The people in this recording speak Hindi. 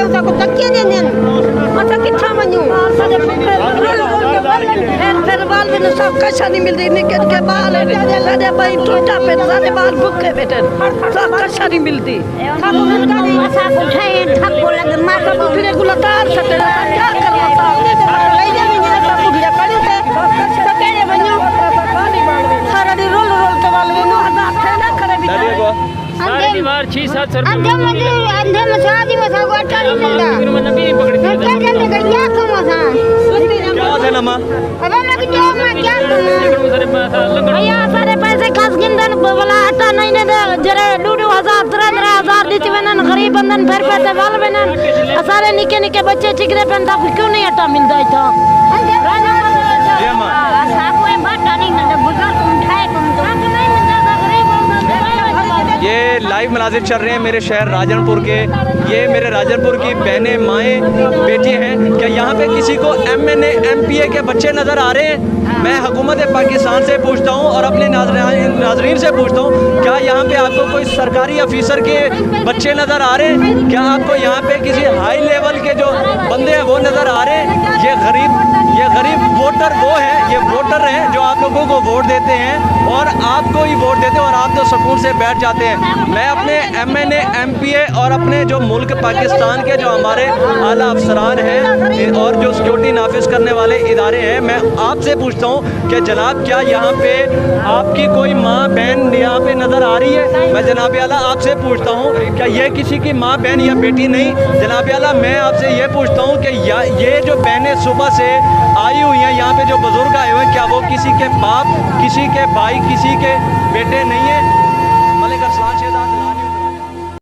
देवता को तकिए देने अच्छा कितना मनु फिर बाल में सब कशा नहीं मिल रही निकल के बाल सारे भाई टूटा पे सारे बाल भूखे बैठे सब कशा नहीं मिलती माथा को उठाए थक को लगे माथा को फिर गुलकार सटे क्या करना था ले जा मेरा सब बुढ़िया करे थे तो कहने बन्यो सारा दिन रोल रोल के वाले नो हजार थे ना करे बिचारे सारी दीवार 6-7 सौ अंधे में शादी में सब अटारी मिलता में नबी पकड़ क्या करने का क्या कमा था क्या है नमा अब हम लोग जो मैं क्या करूं भैया सारे पैसे खास गिनदन बोला आटा नहीं ने जरे 2-2 हजार दी थी मैंने गरीब बंदन फिर पैसे वाल मैंने सारे निके निके बच्चे चिकरे पहनता क्यों नहीं आटा मिलता था ये मां साहब कोई बात नहीं ना बुजुर्ग उठाए तुम तो नहीं मिलता था गरीब ये लाइव मनाजिर चल रहे हैं मेरे शहर राजनपुर के। ये मेरे राजनपुर की बहनें माएँ बेटी हैं। क्या यहाँ पे किसी को MNA MPA के बच्चे नज़र आ रहे हैं? मैं हुकूमत पाकिस्तान से पूछता हूँ और अपने नाज़रीन से पूछता हूँ, क्या यहाँ पे आपको कोई सरकारी ऑफिसर के बच्चे नज़र आ रहे हैं? क्या आपको यहाँ पे किसी हाई लेवल के जो बंदे हैं वो नज़र आ रहे हैं? ये गरीब वोटर वो हैं, ये वोटर हैं जो आप लोगों को वोट देते हैं और आपको ही वोट देते हैं और आप तो सुकून से बैठ जाते हैं। मैं अपने MNA MPA और अपने जो मुल्क पाकिस्तान के जो हमारे आला अफसरान हैं और जो सिक्योरिटी नाफिज करने वाले इदारे हैं, मैं आपसे पूछता हूँ कि जनाब क्या यहाँ पे आपकी कोई माँ बहन यहाँ पे नज़र आ रही है? मैं जनाब आला आपसे पूछता हूँ, क्या ये किसी की माँ बहन या बेटी नहीं? जनाब आला मैं आपसे ये पूछता हूँ कि ये जो बहनें सुबह से आई हुई हैं, यहाँ पे जो बुज़ुर्ग आए हुए हैं, क्या वो किसी के बाप, किसी के भाई, किसी के बेटे नहीं है? मलिक अरसलान शहजाद।